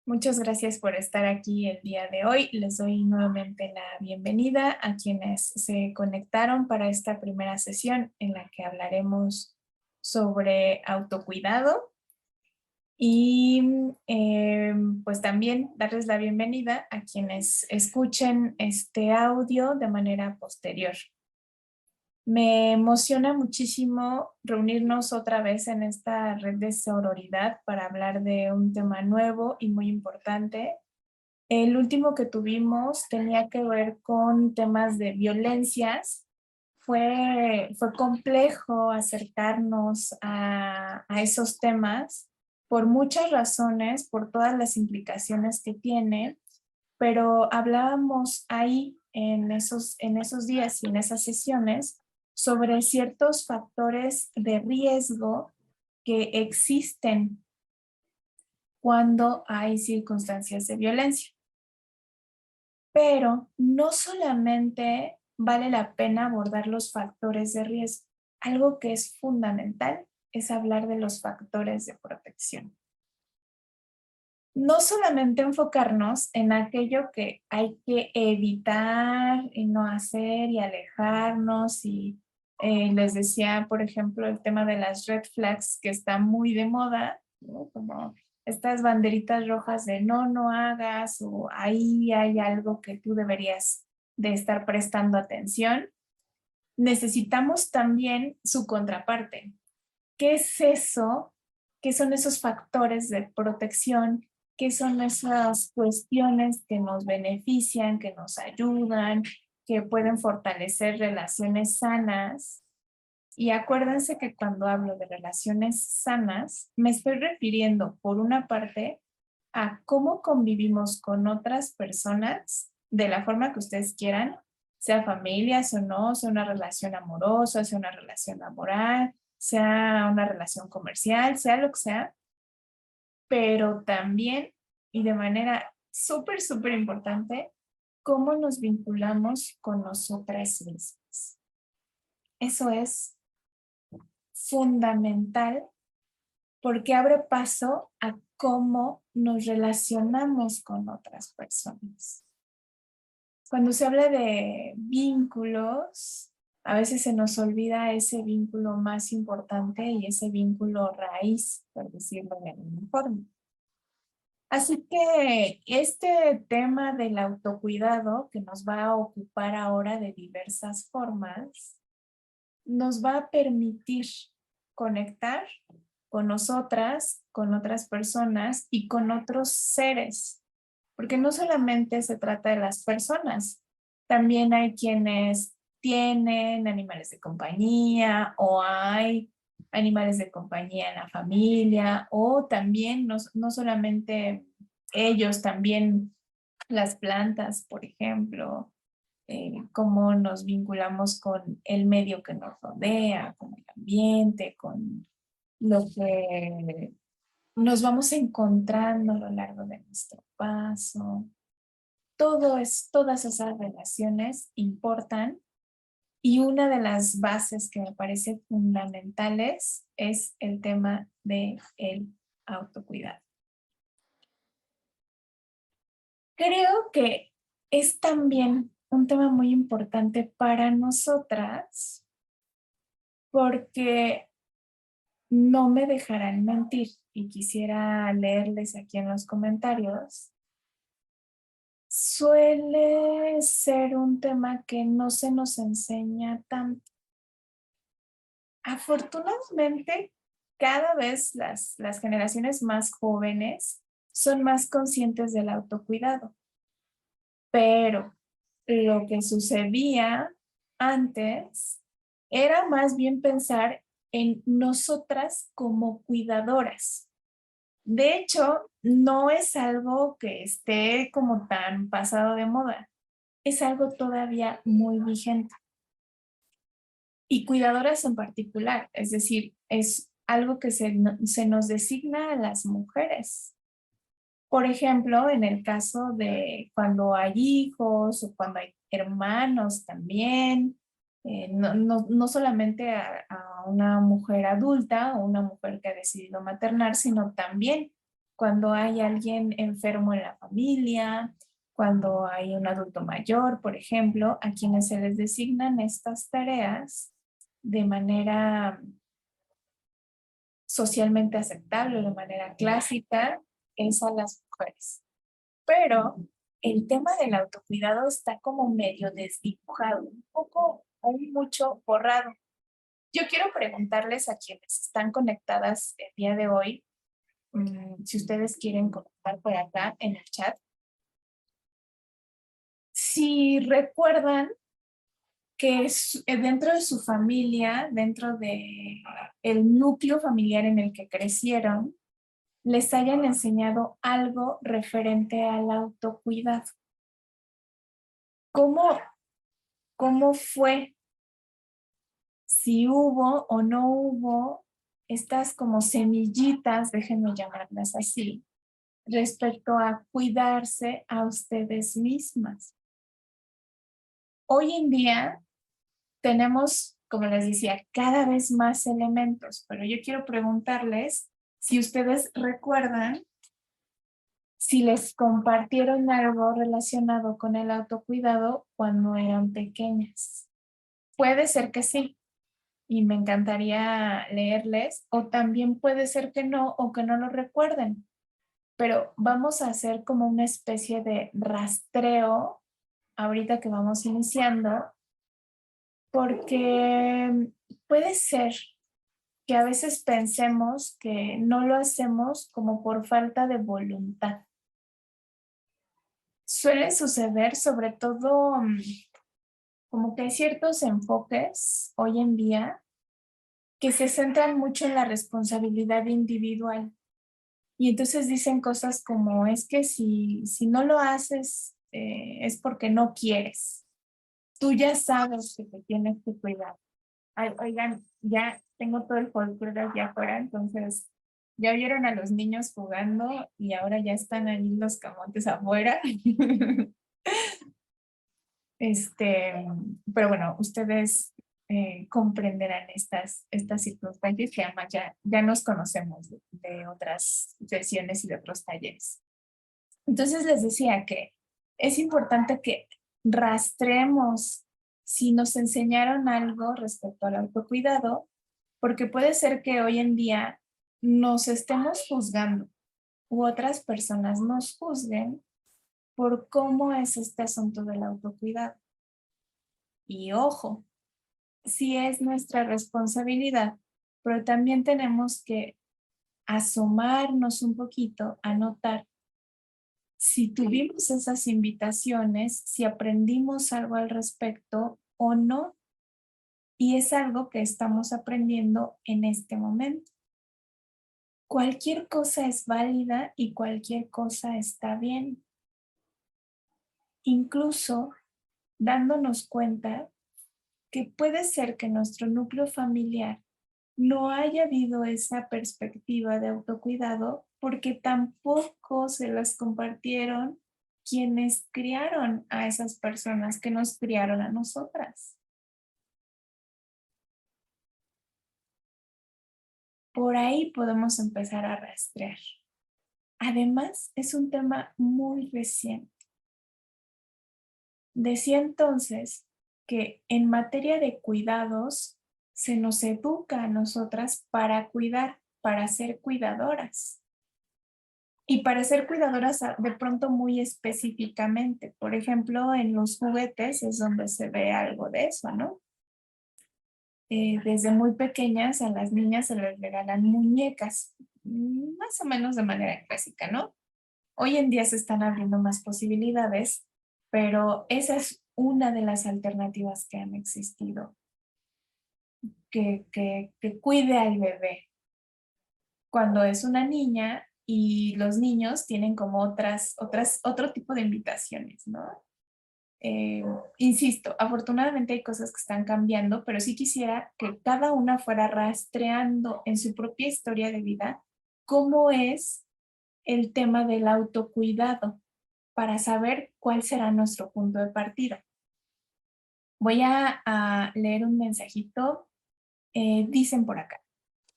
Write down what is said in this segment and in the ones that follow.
Muchas gracias por estar aquí el día de hoy. Les doy nuevamente la bienvenida a quienes se conectaron para esta primera sesión en la que hablaremos sobre autocuidado y pues también darles la bienvenida a quienes escuchen este audio de manera posterior. Me emociona muchísimo reunirnos otra vez en esta red de sororidad para hablar de un tema nuevo y muy importante. El último que tuvimos tenía que ver con temas de violencias. Fue complejo acercarnos a esos temas por muchas razones, por todas las implicaciones que tiene, pero hablábamos ahí en esos días y en esas sesiones sobre ciertos factores de riesgo que existen cuando hay circunstancias de violencia. Pero no solamente vale la pena abordar los factores de riesgo. Algo que es fundamental es hablar de los factores de protección. No solamente enfocarnos en aquello que hay que evitar y no hacer y alejarnos y les decía, por ejemplo, el tema de las red flags que está muy de moda, ¿no? Como estas banderitas rojas de no hagas o ahí hay algo que tú deberías de estar prestando atención. Necesitamos también su contraparte. ¿Qué es eso? ¿Qué son esos factores de protección? ¿Qué son esas cuestiones que nos benefician, que nos ayudan, que pueden fortalecer relaciones sanas? Y acuérdense que cuando hablo de relaciones sanas, me estoy refiriendo, por una parte, a cómo convivimos con otras personas de la forma que ustedes quieran, sea familia, sea o no, sea una relación amorosa, sea una relación laboral, sea una relación comercial, sea lo que sea, pero también y de manera súper importante, cómo nos vinculamos con nosotras mismas. Eso es fundamental porque abre paso a cómo nos relacionamos con otras personas. Cuando se habla de vínculos, a veces se nos olvida ese vínculo más importante y ese vínculo raíz, por decirlo de alguna forma. Así que este tema del autocuidado, que nos va a ocupar ahora de diversas formas, nos va a permitir conectar con nosotras, con otras personas y con otros seres. Porque no solamente se trata de las personas, también hay quienes tienen animales de compañía o hay animales de compañía en la familia o también no solamente ellos, también las plantas, por ejemplo, cómo nos vinculamos con el medio que nos rodea, con el ambiente, con lo que nos vamos encontrando a lo largo de nuestro paso. Todas esas relaciones importan y una de las bases que me parece fundamentales es el tema del autocuidado. Creo que es también un tema muy importante para nosotras porque no me dejarán mentir y quisiera leerles aquí en los comentarios. Suele ser un tema que no se nos enseña tanto. Afortunadamente, cada vez las generaciones más jóvenes son más conscientes del autocuidado, pero lo que sucedía antes era más bien pensar en nosotras como cuidadoras. De hecho, no es algo que esté como tan pasado de moda, es algo todavía muy vigente. Y cuidadoras en particular, es decir, es algo que se nos designa a las mujeres. Por ejemplo, en el caso de cuando hay hijos o cuando hay hermanos también, no solamente a una mujer adulta o una mujer que ha decidido maternar, sino también cuando hay alguien enfermo en la familia, cuando hay un adulto mayor, por ejemplo, a quienes se les designan estas tareas de manera socialmente aceptable, de manera clásica, es a las mujeres. Pero el tema del autocuidado está como medio desdibujado, un poco o mucho borrado. Yo quiero preguntarles a quienes están conectadas el día de hoy, si ustedes quieren comentar por acá en el chat, si recuerdan que dentro de su familia, dentro de el núcleo familiar en el que crecieron, les hayan enseñado algo referente al autocuidado. ¿Cómo, cómo fue? Si hubo o no hubo estas como semillitas, déjenme llamarlas así, respecto a cuidarse a ustedes mismas. Hoy en día tenemos, como les decía, cada vez más elementos, pero yo quiero preguntarles si ustedes recuerdan si les compartieron algo relacionado con el autocuidado cuando eran pequeñas. Puede ser que sí, y me encantaría leerles, o también puede ser que no, o que no lo recuerden, pero vamos a hacer como una especie de rastreo ahorita que vamos iniciando, porque puede ser que a veces pensemos que no lo hacemos como por falta de voluntad. Suele suceder sobre todo como que hay ciertos enfoques hoy en día que se centran mucho en la responsabilidad individual. Y entonces dicen cosas como, es que si no lo haces es porque no quieres. Tú ya sabes que te tienes que cuidar. Ay, oigan, ya tengo todo el folclore aquí afuera, entonces ya vieron a los niños jugando y ahora ya están ahí los camotes afuera. Este, pero bueno, ustedes comprenderán estas circunstancias que además ya nos conocemos de otras sesiones y de otros talleres. Entonces les decía que es importante que rastremos si nos enseñaron algo respecto al autocuidado, porque puede ser que hoy en día nos estemos juzgando u otras personas nos juzguen por cómo es este asunto del autocuidado. Y ojo, sí es nuestra responsabilidad, pero también tenemos que asomarnos un poquito a notar si tuvimos esas invitaciones, si aprendimos algo al respecto o no. Y es algo que estamos aprendiendo en este momento. Cualquier cosa es válida y cualquier cosa está bien. Incluso dándonos cuenta que puede ser que nuestro núcleo familiar no haya habido esa perspectiva de autocuidado porque tampoco se las compartieron quienes criaron a esas personas que nos criaron a nosotras. Por ahí podemos empezar a rastrear. Además, es un tema muy reciente. Decía entonces que en materia de cuidados se nos educa a nosotras para cuidar, para ser cuidadoras. Y para ser cuidadoras de pronto muy específicamente. Por ejemplo, en los juguetes es donde se ve algo de eso, ¿no? Desde muy pequeñas a las niñas se les regalan muñecas, más o menos de manera clásica, ¿no? Hoy en día se están abriendo más posibilidades, pero esa es una de las alternativas que han existido, que cuide al bebé. Cuando es una niña y los niños tienen como otro tipo de invitaciones, ¿no? Eh, Insisto, afortunadamente hay cosas que están cambiando, pero sí quisiera que cada una fuera rastreando en su propia historia de vida cómo es el tema del autocuidado para saber cuál será nuestro punto de partida. Voy a leer un mensajito. Dicen por acá.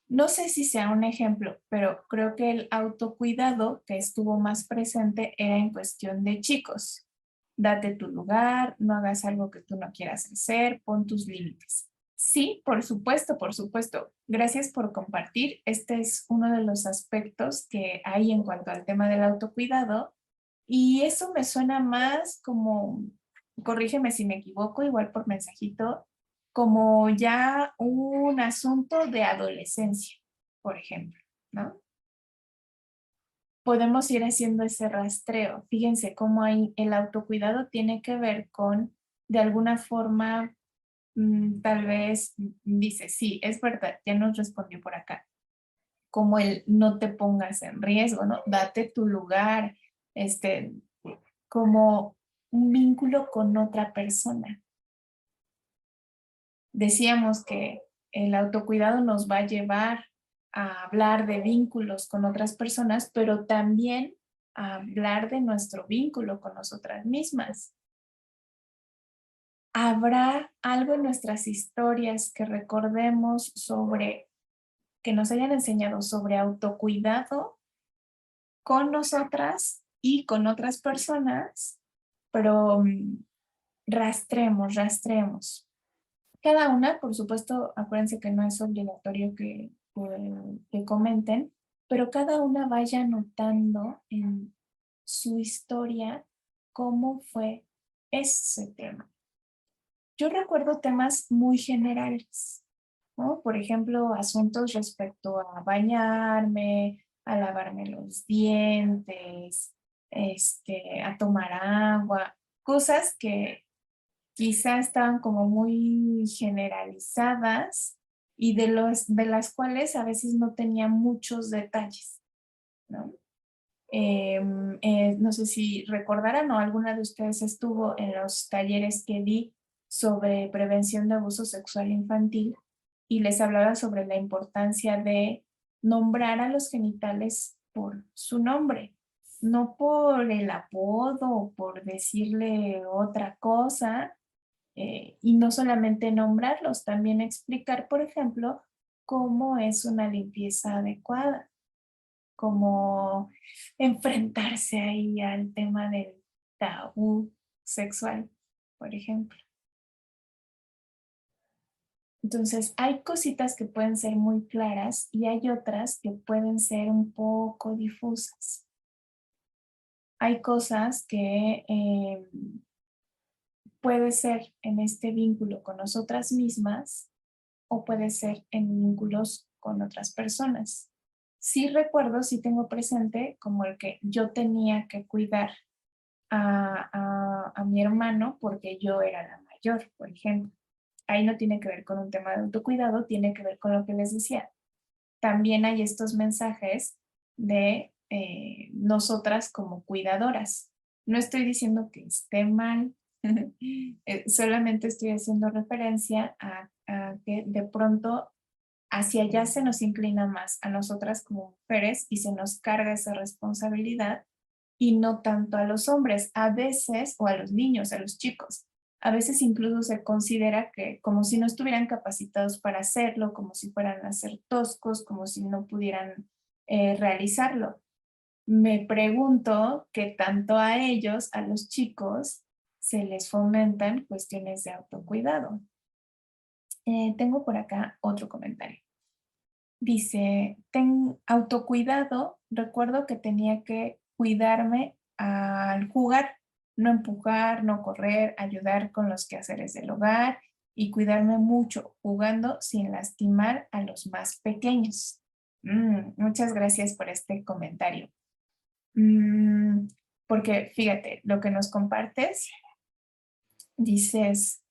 No sé si sea un ejemplo, pero creo que el autocuidado que estuvo más presente era en cuestión de chicos. Date tu lugar, no hagas algo que tú no quieras hacer, pon tus límites. Sí, por supuesto, por supuesto. Gracias por compartir. Este es uno de los aspectos que hay en cuanto al tema del autocuidado. Y eso me suena más como, corrígeme si me equivoco, igual por mensajito, como ya un asunto de adolescencia, por ejemplo, ¿no? Podemos ir haciendo ese rastreo. Fíjense cómo ahí el autocuidado tiene que ver con, de alguna forma, tal vez dice, sí, es verdad, ya nos respondió por acá, como el no te pongas en riesgo, ¿no? Date tu lugar, este, como un vínculo con otra persona. Decíamos que el autocuidado nos va a llevar a hablar de vínculos con otras personas, pero también a hablar de nuestro vínculo con nosotras mismas. ¿Habrá algo en nuestras historias que recordemos sobre, que nos hayan enseñado sobre autocuidado con nosotras y con otras personas? Pero rastremos. Cada una, por supuesto, acuérdense que no es obligatorio que comenten, pero cada una vaya anotando en su historia cómo fue ese tema. Yo recuerdo temas muy generales, ¿no? Por ejemplo, asuntos respecto a bañarme, a lavarme los dientes, a tomar agua, cosas que quizá estaban como muy generalizadas y de las cuales a veces no tenía muchos detalles, ¿no? No sé si recordarán o alguna de ustedes estuvo en los talleres que di sobre prevención de abuso sexual infantil y les hablaba sobre la importancia de nombrar a los genitales por su nombre, no por el apodo o por decirle otra cosa, y no solamente nombrarlos, también explicar, por ejemplo, cómo es una limpieza adecuada, cómo enfrentarse ahí al tema del tabú sexual, por ejemplo. Entonces, hay cositas que pueden ser muy claras y hay otras que pueden ser un poco difusas. Hay cosas que puede ser en este vínculo con nosotras mismas o puede ser en vínculos con otras personas. Sí recuerdo, sí tengo presente como el que yo tenía que cuidar a mi hermano porque yo era la mayor, por ejemplo. Ahí no tiene que ver con un tema de autocuidado, tiene que ver con lo que les decía. También hay estos mensajes de nosotras como cuidadoras. No estoy diciendo que esté mal, solamente estoy haciendo referencia a que de pronto hacia allá se nos inclina más a nosotras como mujeres y se nos carga esa responsabilidad y no tanto a los hombres, a veces, o a los niños, a los chicos. A veces incluso se considera que como si no estuvieran capacitados para hacerlo, como si fueran a ser toscos, como si no pudieran realizarlo. Me pregunto que tanto a ellos, a los chicos, se les fomentan cuestiones de autocuidado. Tengo por acá otro comentario. Dice, ten autocuidado, recuerdo que tenía que cuidarme al jugar, no empujar, no correr, ayudar con los quehaceres del hogar y cuidarme mucho jugando sin lastimar a los más pequeños. Muchas gracias por este comentario. Mm, Porque fíjate, lo que nos compartes, dices,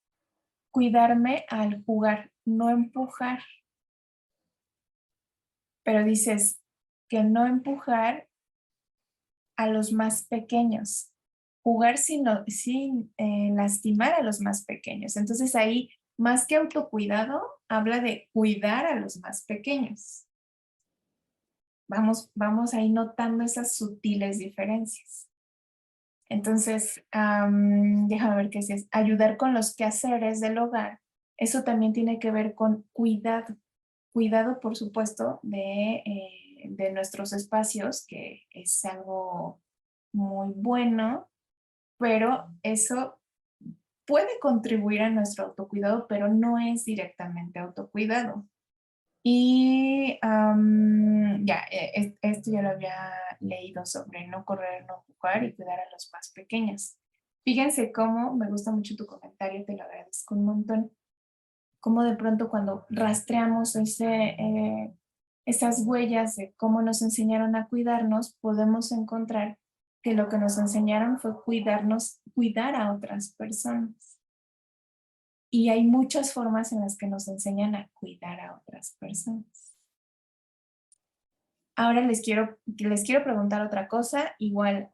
cuidarme al jugar, no empujar, pero dices que no empujar a los más pequeños, jugar sin lastimar a los más pequeños. Entonces ahí, más que autocuidado, habla de cuidar a los más pequeños. Vamos ahí notando esas sutiles diferencias. Entonces, déjame ver qué es. Ayudar con los quehaceres del hogar. Eso también tiene que ver con cuidado. cuidado, por supuesto, de nuestros espacios, que es algo muy bueno, pero eso puede contribuir a nuestro autocuidado, pero no es directamente autocuidado. Y ya, esto ya lo había leído sobre no correr, no jugar y cuidar a los más pequeños. Fíjense cómo, me gusta mucho tu comentario, te lo agradezco un montón, cómo de pronto cuando rastreamos esas huellas de cómo nos enseñaron a cuidarnos, podemos encontrar que lo que nos enseñaron fue cuidarnos, cuidar a otras personas. Y hay muchas formas en las que nos enseñan a cuidar a otras personas. Ahora les quiero preguntar otra cosa, igual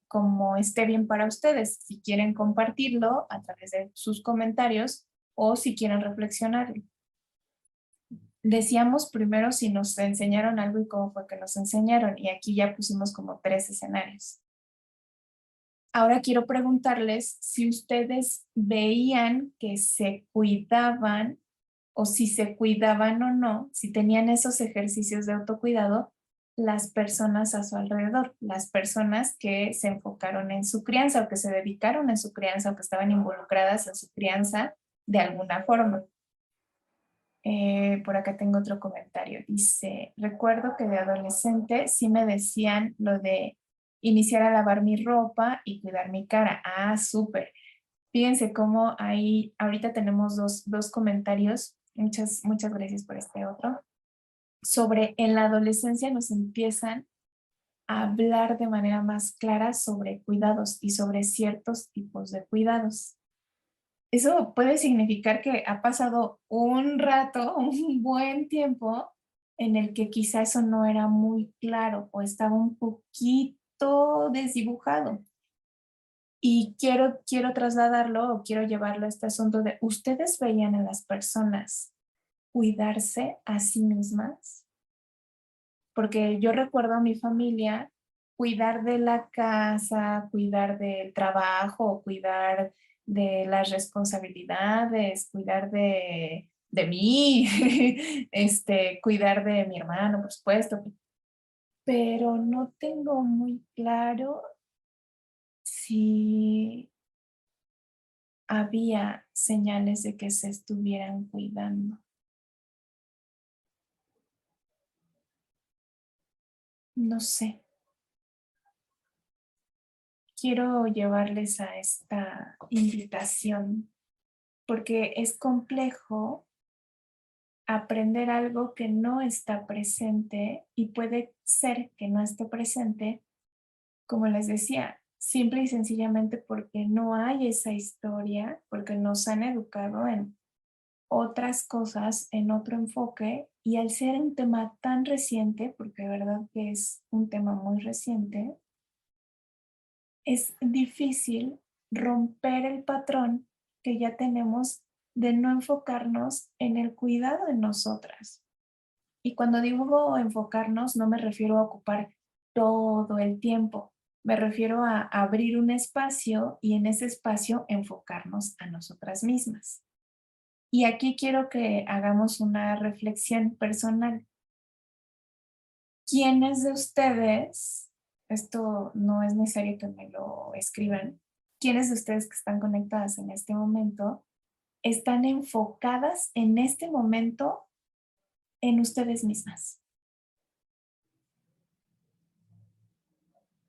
como esté bien para ustedes, si quieren compartirlo a través de sus comentarios o si quieren reflexionar. Decíamos primero si nos enseñaron algo y cómo fue que nos enseñaron, y aquí ya pusimos como 3 escenarios. Ahora quiero preguntarles si ustedes veían que se cuidaban o si se cuidaban o no, si tenían esos ejercicios de autocuidado, las personas a su alrededor, las personas que se enfocaron en su crianza o que se dedicaron en su crianza o que estaban involucradas en su crianza de alguna forma. Por acá tengo otro comentario. Dice, recuerdo que de adolescente sí me decían lo de iniciar a lavar mi ropa y cuidar mi cara. Ah, súper. Fíjense cómo ahí, ahorita tenemos dos comentarios. Muchas gracias por este otro. Sobre en la adolescencia nos empiezan a hablar de manera más clara sobre cuidados y sobre ciertos tipos de cuidados. Eso puede significar que ha pasado un rato, un buen tiempo, en el que quizá eso no era muy claro o estaba un poquito desdibujado. Y quiero trasladarlo o quiero llevarlo a este asunto de, ¿ustedes veían a las personas cuidarse a sí mismas? Porque yo recuerdo a mi familia cuidar de la casa, cuidar del trabajo, cuidar de las responsabilidades, cuidar de mí, cuidar de mi hermano, por supuesto, pero no tengo muy claro si había señales de que se estuvieran cuidando. No sé. Quiero llevarles a esta invitación porque es complejo aprender algo que no está presente y puede ser que no esté presente, como les decía, simple y sencillamente porque no hay esa historia, porque nos han educado en otras cosas, en otro enfoque, y al ser un tema tan reciente, porque de verdad que es un tema muy reciente, es difícil romper el patrón que ya tenemos de no enfocarnos en el cuidado de nosotras. Y cuando digo enfocarnos, no me refiero a ocupar todo el tiempo, me refiero a abrir un espacio y en ese espacio enfocarnos a nosotras mismas. Y aquí quiero que hagamos una reflexión personal. ¿Quiénes de ustedes, esto no es necesario que me lo escriban, quiénes de ustedes que están conectadas en este momento están enfocadas en este momento en ustedes mismas?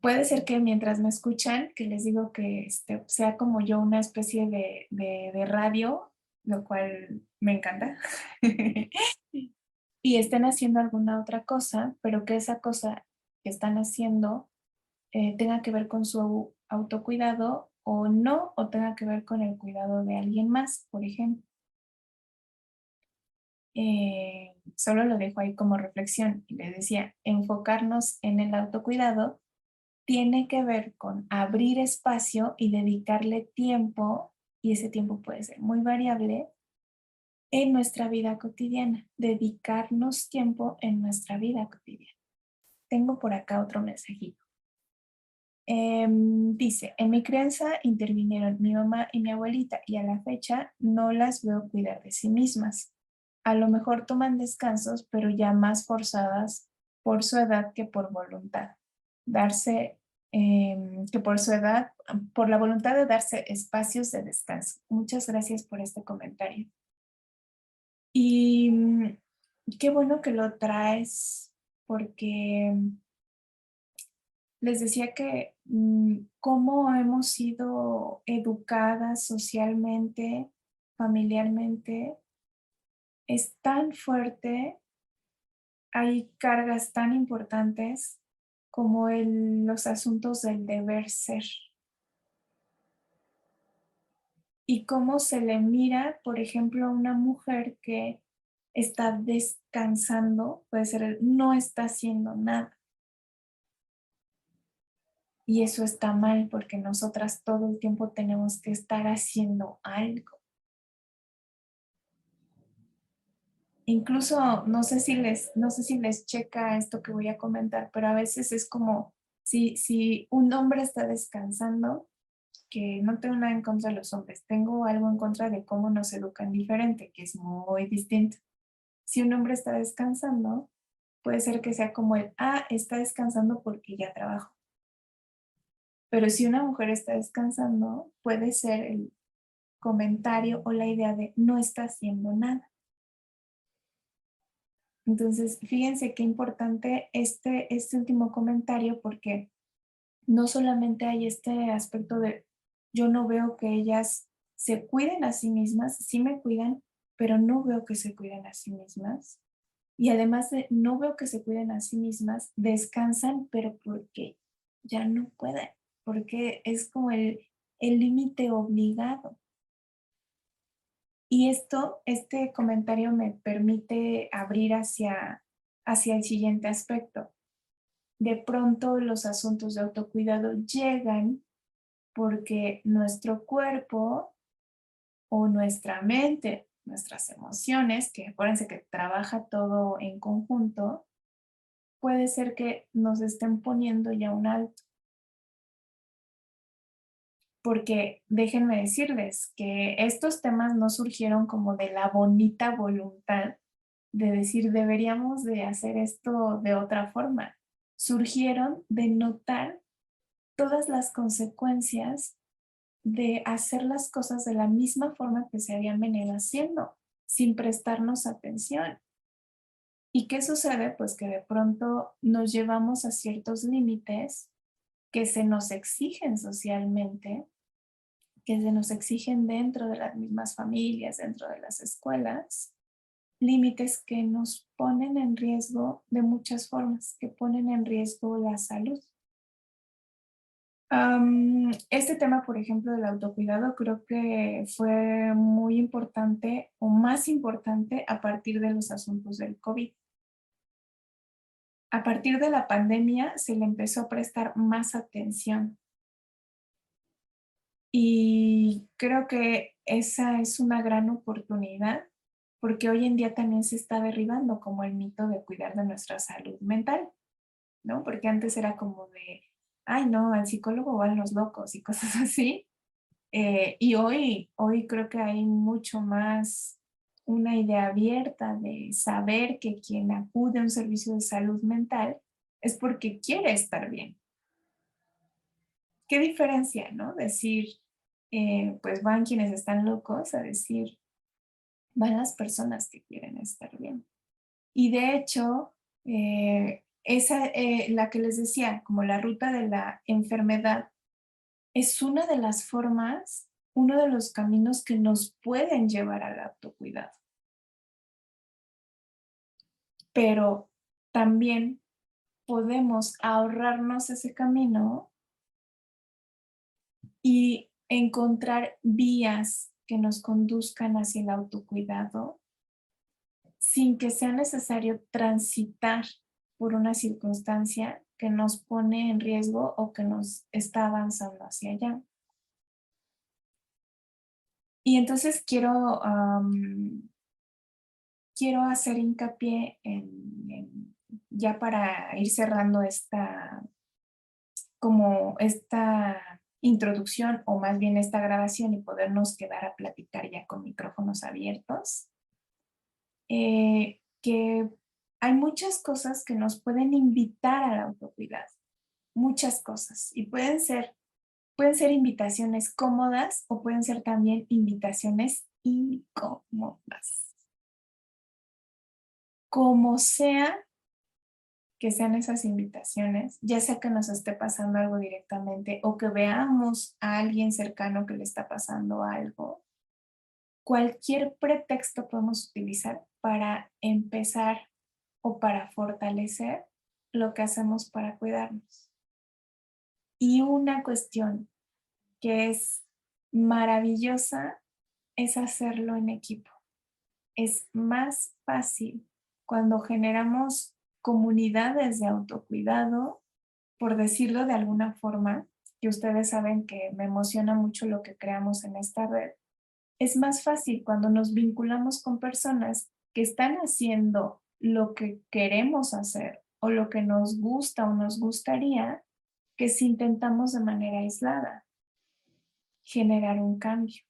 Puede ser que mientras me escuchan, que les digo que sea como yo una especie de radio, lo cual me encanta, y estén haciendo alguna otra cosa, pero que esa cosa que están haciendo tenga que ver con su autocuidado o no, o tenga que ver con el cuidado de alguien más, por ejemplo. Solo lo dejo ahí como reflexión. Y les decía, enfocarnos en el autocuidado tiene que ver con abrir espacio y dedicarle tiempo, y ese tiempo puede ser muy variable, en nuestra vida cotidiana, dedicarnos tiempo en nuestra vida cotidiana. Tengo por acá otro mensajito. Dice, en mi crianza intervinieron mi mamá y mi abuelita y a la fecha no las veo cuidar de sí mismas. a lo mejor toman descansos, pero ya más forzadas por su edad que por voluntad. Darse, que por su edad, por la voluntad de darse espacios de descanso. Muchas gracias por este comentario. Y qué bueno que lo traes, porque les decía que cómo hemos sido educadas socialmente, familiarmente, es tan fuerte, hay cargas tan importantes como los asuntos del deber ser. Y cómo se le mira, por ejemplo, a una mujer que está descansando, puede ser, no está haciendo nada. Y eso está mal porque nosotras todo el tiempo tenemos que estar haciendo algo. Incluso no sé si les checa esto que voy a comentar, pero a veces es como si un hombre está descansando, que no tengo nada en contra de los hombres, tengo algo en contra de cómo nos educan diferente, que es muy distinto. Si un hombre está descansando, puede ser que sea como está descansando porque ya trabajó. Pero si una mujer está descansando, puede ser el comentario o la idea de no está haciendo nada. Entonces, fíjense qué importante este último comentario porque no solamente hay este aspecto de yo no veo que ellas se cuiden a sí mismas, sí me cuidan, pero no veo que se cuiden a sí mismas. Y además de no veo que se cuiden a sí mismas, descansan, pero porque ya no pueden, porque es como el límite obligado. Y este comentario me permite abrir hacia el siguiente aspecto. De pronto los asuntos de autocuidado llegan porque nuestro cuerpo o nuestra mente, nuestras emociones, que acuérdense que trabaja todo en conjunto, puede ser que nos estén poniendo ya un alto. Porque déjenme decirles que estos temas no surgieron como de la bonita voluntad de decir deberíamos de hacer esto de otra forma. Surgieron de notar todas las consecuencias de hacer las cosas de la misma forma que se habían venido haciendo, sin prestarnos atención. ¿Y qué sucede? Pues que de pronto nos llevamos a ciertos límites que se nos exigen socialmente, que se nos exigen dentro de las mismas familias, dentro de las escuelas, límites que nos ponen en riesgo de muchas formas, que ponen en riesgo la salud. Este tema, por ejemplo, del autocuidado, creo que fue muy importante o más importante a partir de los asuntos del COVID. A partir de la pandemia se le empezó a prestar más atención y creo que esa es una gran oportunidad porque hoy en día también se está derribando como el mito de cuidar de nuestra salud mental, ¿no? Porque antes era como de, ay, no, al psicólogo van los locos y cosas así. Y hoy creo que hay mucho más una idea abierta de saber que quien acude a un servicio de salud mental es porque quiere estar bien. ¿Qué diferencia, no? Decir, pues van quienes están locos a decir, van las personas que quieren estar bien. Y de hecho, la que les decía, como la ruta de la enfermedad, es una de las formas, uno de los caminos que nos pueden llevar al autocuidado. Pero también podemos ahorrarnos ese camino y encontrar vías que nos conduzcan hacia el autocuidado sin que sea necesario transitar por una circunstancia que nos pone en riesgo o que nos está avanzando hacia allá. Y entonces quiero hacer hincapié ya para ir cerrando como esta introducción o más bien esta grabación y podernos quedar a platicar ya con micrófonos abiertos. que hay muchas cosas que nos pueden invitar al autocuidado, muchas cosas, y pueden ser invitaciones cómodas o pueden ser también invitaciones incómodas. Como sea que sean esas invitaciones, ya sea que nos esté pasando algo directamente o que veamos a alguien cercano que le está pasando algo, cualquier pretexto podemos utilizar para empezar o para fortalecer lo que hacemos para cuidarnos. Y una cuestión que es maravillosa es hacerlo en equipo. Es más fácil cuando generamos comunidades de autocuidado, por decirlo de alguna forma, que ustedes saben que me emociona mucho lo que creamos en esta red. Es más fácil cuando nos vinculamos con personas que están haciendo lo que queremos hacer o lo que nos gusta o nos gustaría, que si intentamos de manera aislada generar un cambio.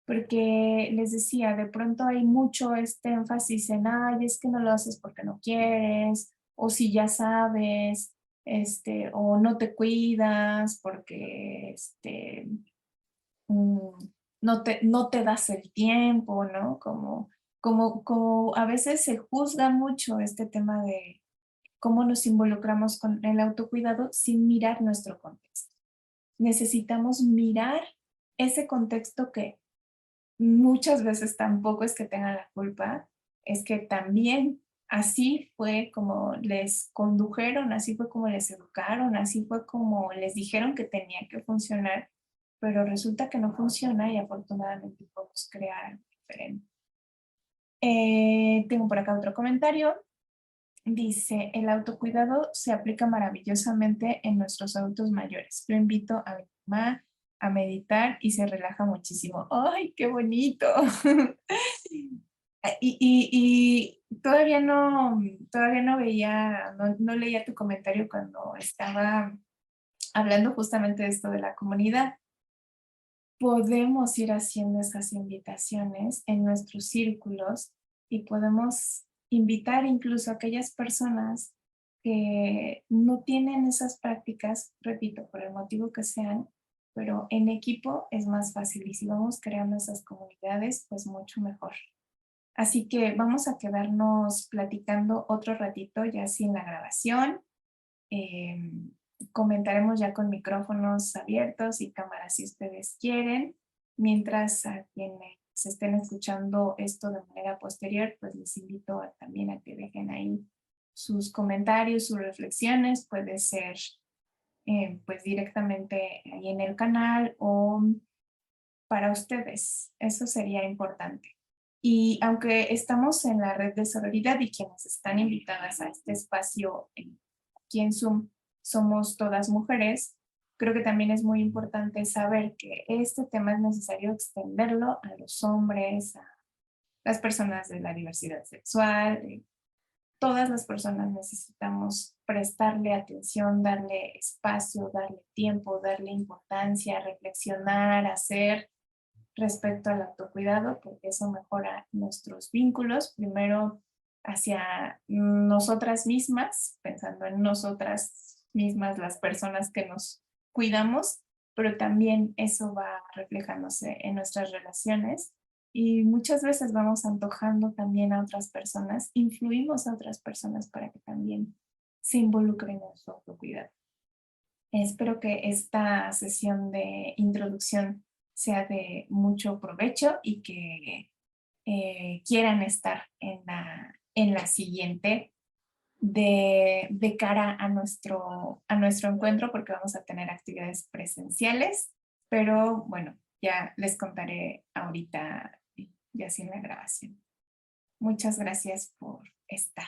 Porque les decía, de pronto hay mucho este énfasis en, ay, es que no lo haces porque no quieres, o si ya sabes, o no te cuidas porque, mm, no te das el tiempo, ¿no? Como a veces se juzga mucho este tema de cómo nos involucramos con el autocuidado sin mirar nuestro contexto. Necesitamos mirar ese contexto que muchas veces tampoco es que tengan la culpa, es que también así fue como les condujeron, así fue como les educaron, así fue como les dijeron que tenía que funcionar, pero resulta que no funciona y afortunadamente podemos crear algo diferente. Tengo por acá otro comentario. Dice, el autocuidado se aplica maravillosamente en nuestros adultos mayores. Yo invito a mi mamá a meditar y se relaja muchísimo. ¡Ay, qué bonito! Y todavía no veía, no leía tu comentario cuando estaba hablando justamente de esto de la comunidad. Podemos ir haciendo esas invitaciones en nuestros círculos y podemos invitar incluso a aquellas personas que no tienen esas prácticas, repito, por el motivo que sean, pero en equipo es más fácil y si vamos creando esas comunidades, pues mucho mejor. Así que vamos a quedarnos platicando otro ratito ya sin la grabación. Comentaremos ya con micrófonos abiertos y cámaras si ustedes quieren. Mientras a quienes estén escuchando esto de manera posterior, pues les invito también a que dejen ahí sus comentarios, sus reflexiones. Puede ser pues directamente ahí en el canal o para ustedes. Eso sería importante. Y aunque estamos en la red de sororidad y quienes están invitadas a este espacio aquí en Zoom somos todas mujeres, creo que también es muy importante saber que este tema es necesario extenderlo a los hombres, a las personas de la diversidad sexual. Todas las personas necesitamos prestarle atención, darle espacio, darle tiempo, darle importancia, reflexionar, hacer respecto al autocuidado, porque eso mejora nuestros vínculos, primero hacia nosotras mismas, pensando en nosotras mismas, las personas que nos cuidamos, pero también eso va reflejándose en nuestras relaciones y muchas veces vamos antojando también a otras personas, influimos a otras personas para que también se involucren en su autocuidado. Espero que esta sesión de introducción sea de mucho provecho y que quieran estar en la siguiente de cara a nuestro encuentro porque vamos a tener actividades presenciales, pero bueno, ya les contaré ahorita ya sin la grabación. Muchas gracias por estar.